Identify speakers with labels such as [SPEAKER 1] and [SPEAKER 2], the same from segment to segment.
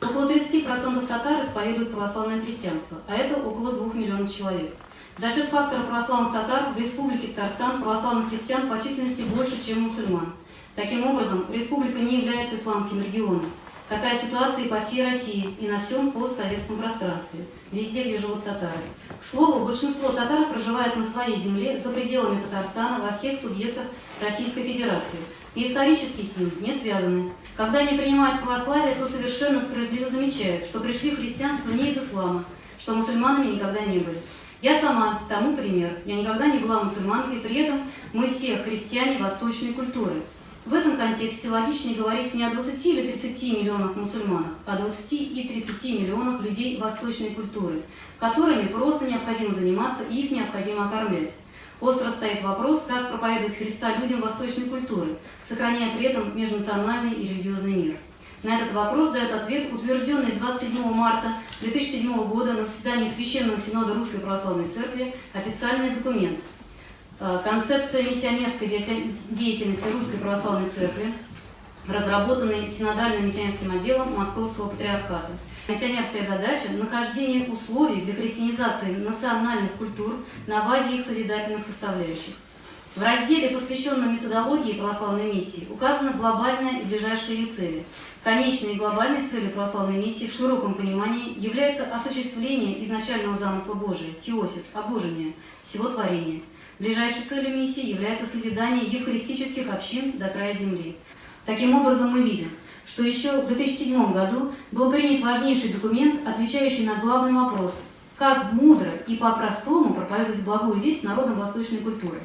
[SPEAKER 1] Около 30% татар исповедуют православное христианство, а это около 2 миллионов человек. За счет фактора православных татар в Республике Татарстан православных христиан по численности больше, чем мусульман. Таким образом, республика не является исламским регионом. Такая ситуация и по всей России, и на всем постсоветском пространстве, везде, где живут татары. К слову, большинство татар проживает на своей земле, за пределами Татарстана, во всех субъектах Российской Федерации, и исторически с ним не связаны. Когда они принимают православие, то совершенно справедливо замечают, что пришли в христианство не из ислама, что мусульманами никогда не были. Я сама тому пример. Я никогда не была мусульманкой, при этом мы все христиане восточной культуры. В этом контексте логичнее говорить не о 20 или 30 миллионах мусульманах, а о 20 и 30 миллионах людей восточной культуры, которыми просто необходимо заниматься и их необходимо окормлять. Остро стоит вопрос, как проповедовать Христа людям восточной культуры, сохраняя при этом межнациональный и религиозный мир. На этот вопрос дает ответ утвержденный 27 марта 2007 года на заседании Священного Синода Русской Православной Церкви официальный документ «Концепция миссионерской деятельности Русской Православной Церкви», разработанный Синодальным миссионерским отделом Московского Патриархата. Миссионерская задача – нахождение условий для христианизации национальных культур на базе их созидательных составляющих. В разделе, посвященном методологии православной миссии, указаны глобальные и ближайшие ее цели. Конечной и глобальной целью православной миссии в широком понимании является осуществление изначального замысла Божия, теосис, обожение всего творения. Ближайшей целью миссии является созидание евхаристических общин до края земли. Таким образом, мы видим, что еще в 2007 году был принят важнейший документ, отвечающий на главный вопрос – как мудро и по-простому проповедовать благую весть народам восточной культуры.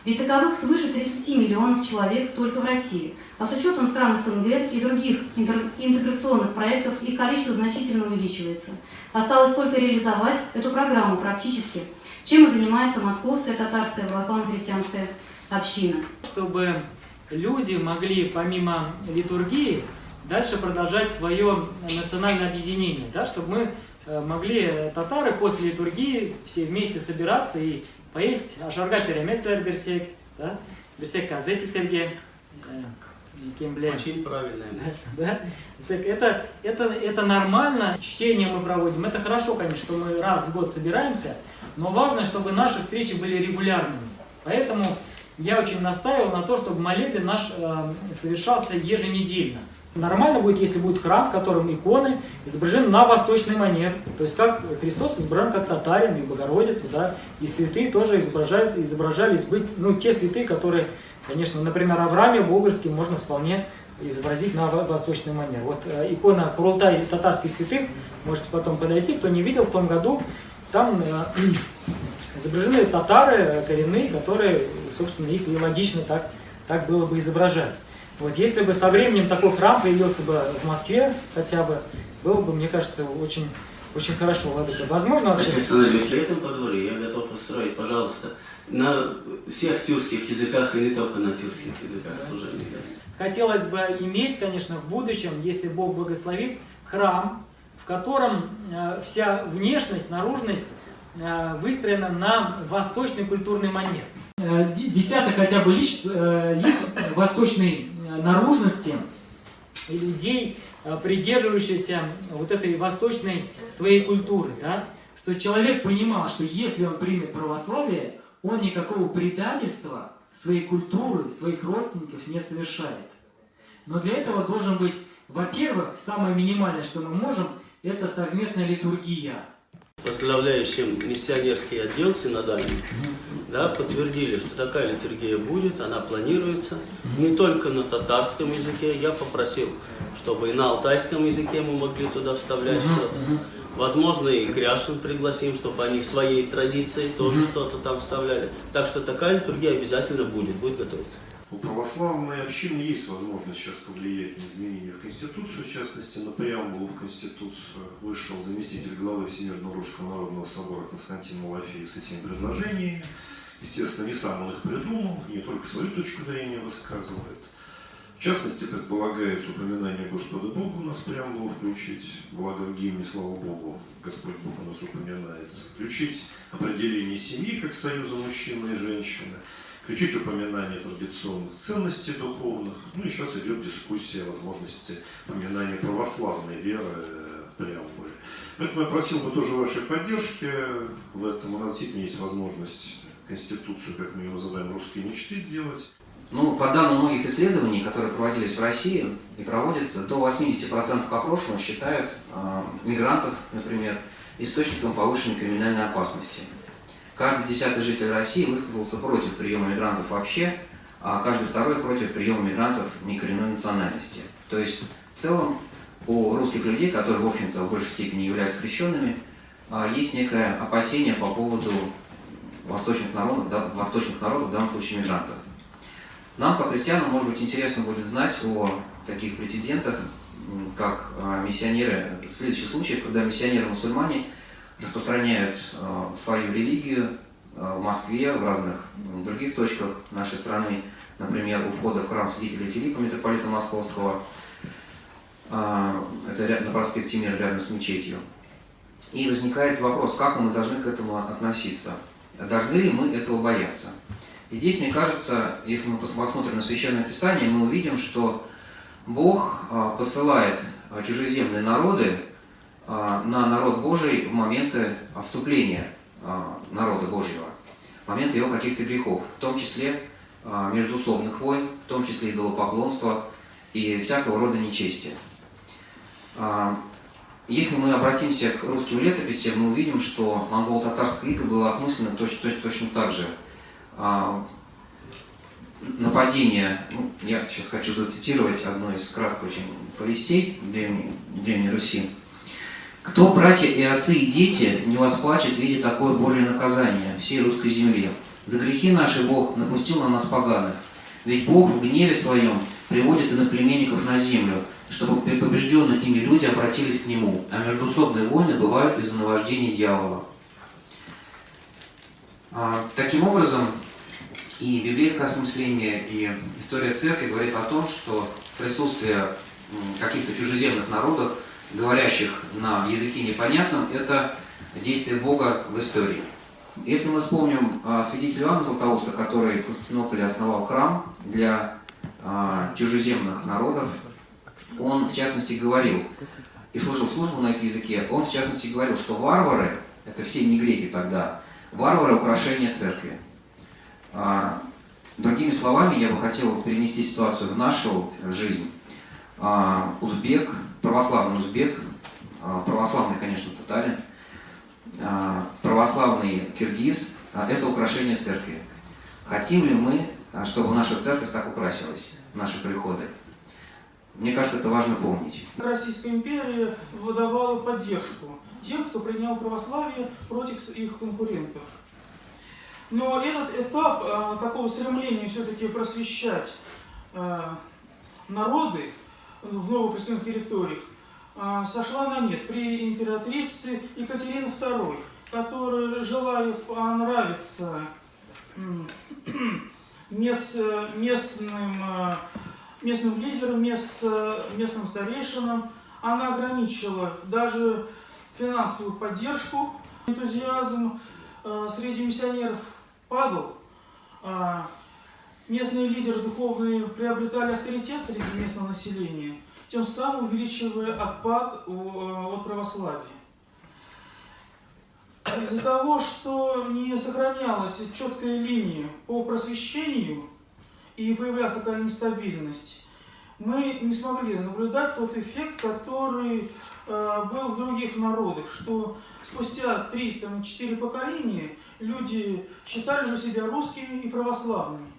[SPEAKER 1] Ведь таковых свыше 30 миллионов человек только в России, а с учетом стран СНГ и других интеграционных проектов их количество значительно увеличивается. Осталось только реализовать эту программу практически, чем и занимается Московская татарская православно-христианская община.
[SPEAKER 2] Чтобы люди могли помимо литургии дальше продолжать свое национальное объединение, да, чтобы мы могли, татары, после литургии все вместе собираться и поесть ашарга перемеслер берсек, да, берсек казеки серге,
[SPEAKER 3] очень правильно.
[SPEAKER 2] Да? Это нормально, чтение мы проводим, это хорошо, конечно, что мы раз в год собираемся, но важно, чтобы наши встречи были регулярными. Поэтому я очень настаивал на то, чтобы молебен наш совершался еженедельно. Нормально будет, если будет храм, в котором иконы изображены на восточный манер. То есть как Христос изображен как татарин и Богородица, да, и святые тоже изображались быть, ну, те святые, которые, конечно, например, Аврааме Болгарским можно вполне изобразить на восточный манер. Вот икона Курултай татарских святых, можете потом подойти, кто не видел в том году, там изображены татары коренные, которые, собственно, их и логично так было бы изображать. Вот, если бы со временем такой храм появился бы в Москве хотя бы, было бы, мне кажется, очень, очень хорошо. Владыка. Возможно, вообще...
[SPEAKER 3] В этом подворье я готов построить, пожалуйста, на всех тюркских языках и не только на тюркских языках служения. Да.
[SPEAKER 2] Хотелось бы иметь, конечно, в будущем, если Бог благословит, храм, в котором вся внешность, наружность выстроена на восточный культурный манер. Десяток хотя бы лиц восточной наружности, людей, придерживающихся вот этой восточной своей культуры, да? Что человек понимал, что если он примет православие, он никакого предательства своей культуры, своих родственников не совершает. Но для этого должен быть, во-первых, самое минимальное, что мы можем, это совместная литургия.
[SPEAKER 3] Возглавляющим миссионерский отдел синодальный, да, подтвердили, что такая литургия будет, она планируется. Не только на татарском языке, я попросил, чтобы и на алтайском языке мы могли туда вставлять что-то. Возможно, и кряшин пригласим, чтобы они в своей традиции тоже что-то там вставляли. Так что такая литургия обязательно будет готовиться.
[SPEAKER 4] У православной общины есть возможность сейчас повлиять на изменения в Конституцию, в частности, на преамбулу в Конституцию вышел заместитель главы Всемирного Русского Народного Собора Константин Малафеев с этими предложениями. Естественно, не сам он их придумал, не только свою точку зрения высказывает. В частности, предполагается упоминание Господа Бога у нас в преамбулу включить, благо в гимне, слава Богу, Господь Бог у нас упоминается, включить определение семьи как союза мужчины и женщины. чуть-чуть упоминание традиционных ценностей духовных. Ну и сейчас идет дискуссия о возможности упоминания православной веры в преамбуле. Поэтому я просил бы тоже вашей поддержки в этом. У нас действительно есть возможность Конституцию, как мы ее называем, русской мечты сделать.
[SPEAKER 5] Ну, по данным многих исследований, которые проводились в России и проводятся, до 80% опрошенных считают мигрантов, например, источником повышенной криминальной опасности. Каждый 10-й житель России высказался против приема мигрантов вообще, а каждый второй против приема мигрантов некоренной национальности. То есть, в целом, у русских людей, которые, в общем-то, в большей степени являются крещенными, есть некое опасение по поводу восточных народов, в данном случае мигрантов. Нам, как христианам, может быть, интересно будет знать о таких прецедентах, как миссионеры, следующий случай, когда миссионеры-мусульмане распространяют свою религию в Москве, в разных других точках нашей страны, например, у входа в храм святителя Филиппа, митрополита Московского, это на проспекте Мира, рядом с мечетью. И возникает вопрос, как мы должны к этому относиться? Должны ли мы этого бояться? И здесь, мне кажется, если мы посмотрим на Священное Писание, мы увидим, что Бог посылает чужеземные народы на народ Божий в моменты отступления народа Божьего, в моменты его каких-то грехов, в том числе междоусобных войн, в том числе идолопоклонства и всякого рода нечестия. Если мы обратимся к русским летописям, мы увидим, что монголо-татарское иго было осмысленно точно так же. Нападение, я сейчас хочу зацитировать одну из кратких очень повестей Древней Руси. «Кто, братья и отцы и дети, не восплачет, видя такое Божие наказание всей русской земле? За грехи наши Бог напустил на нас поганых, ведь Бог в гневе своем приводит иноплеменников на землю, чтобы побежденные ими люди обратились к Нему, а междоусобные войны бывают из-за наваждения дьявола». Таким образом, и библейское осмысление, и история церкви говорит о том, что присутствие каких-то чужеземных народов, говорящих на языке непонятном, это действие Бога в истории. Если мы вспомним свидетеля Иоанна Златоуста, который в Константинополе основал храм для чужеземных народов, он, в частности, говорил, и служил службу на их языке, он, в частности, говорил, что варвары, это все не греки тогда, варвары – украшение церкви. Другими словами, я бы хотел перенести ситуацию в нашу жизнь. Узбек, православный узбек, православный, конечно, татарин, православный киргиз – это украшение церкви. Хотим ли мы, чтобы наша церковь так украсилась, наши приходы? Мне кажется, это важно помнить.
[SPEAKER 6] Российская империя выдавала поддержку тем, кто принял православие против их конкурентов. Но этот этап такого стремления все-таки просвещать народы в новоприсоединенных территориях сошла на нет при императрице Екатерине II, которая, желая понравиться местным лидерам, местным старейшинам, она ограничила даже финансовую поддержку. Энтузиазм среди миссионеров падал, местные лидеры духовные приобретали авторитет среди местного населения, тем самым увеличивая отпад от православия. Из-за того, что не сохранялась четкая линия по просвещению и появлялась такая нестабильность, мы не смогли наблюдать тот эффект, который был в других народах, что спустя 3-4 поколения люди считали же себя русскими и православными.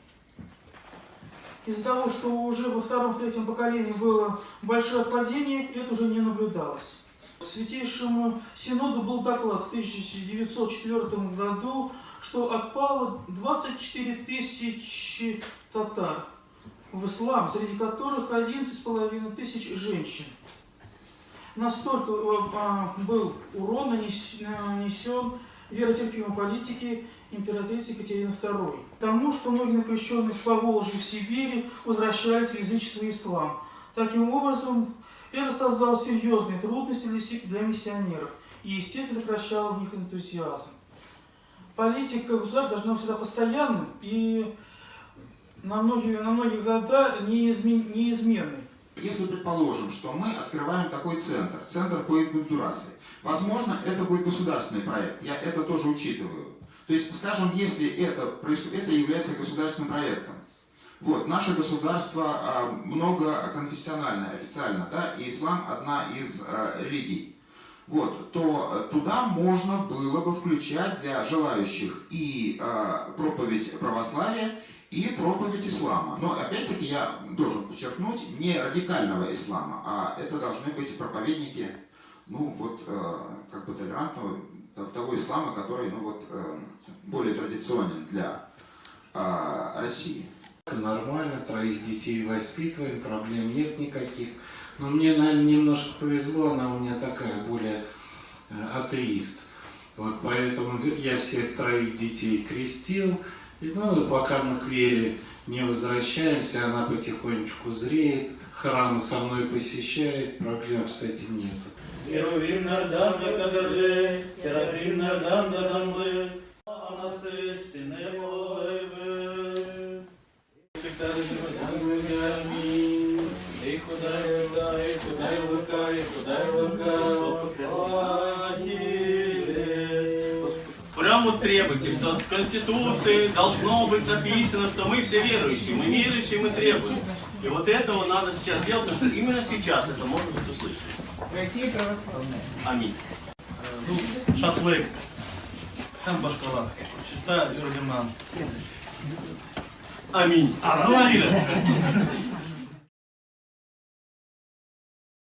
[SPEAKER 6] Из-за того, что уже во 2-3 поколении было большое отпадение, это уже не наблюдалось. Святейшему Синоду был доклад в 1904 году, что отпало 24 тысячи татар в ислам, среди которых 11,5 тысяч женщин. Настолько был урон нанесен веротерпимой политике императрицы Екатерины II. Тому, что многие крещенные в Поволжье, в Сибири возвращались в язычество и ислам. Таким образом, это создало серьезные трудности для миссионеров и, естественно, сокращало в них энтузиазм. Политика государства должна быть всегда постоянным и на многие года неизменный.
[SPEAKER 7] Если предположим, что мы открываем такой центр по инкультурации, возможно, это будет государственный проект, я это тоже учитываю. То есть, скажем, если это является государственным проектом, вот, наше государство многоконфессиональное официально, да, и ислам одна из религий, вот, то туда можно было бы включать для желающих и проповедь православия, и проповедь ислама. Но опять-таки я должен подчеркнуть, не радикального ислама, а это должны быть проповедники, ну вот, как бы толерантного, того ислама, который, ну вот, более традиционен для России.
[SPEAKER 8] Нормально, 3 детей воспитываем, проблем нет никаких. Но мне, наверное, немножко повезло, она у меня такая, более атеист. Вот поэтому я всех 3 детей крестил. И, ну, пока мы к вере не возвращаемся, она потихонечку зреет, храмы со мной посещает, проблем с этим нет.
[SPEAKER 3] Прям вот требуйте, что в Конституции должно быть написано, что мы все верующие, мы требуем. И вот этого надо сейчас делать, потому что именно сейчас это можно быть услышать.
[SPEAKER 9] Россия православная.
[SPEAKER 3] Аминь.
[SPEAKER 10] Шатлык, там башкала, чиста Юргеман.
[SPEAKER 3] Аминь.
[SPEAKER 10] Остановили.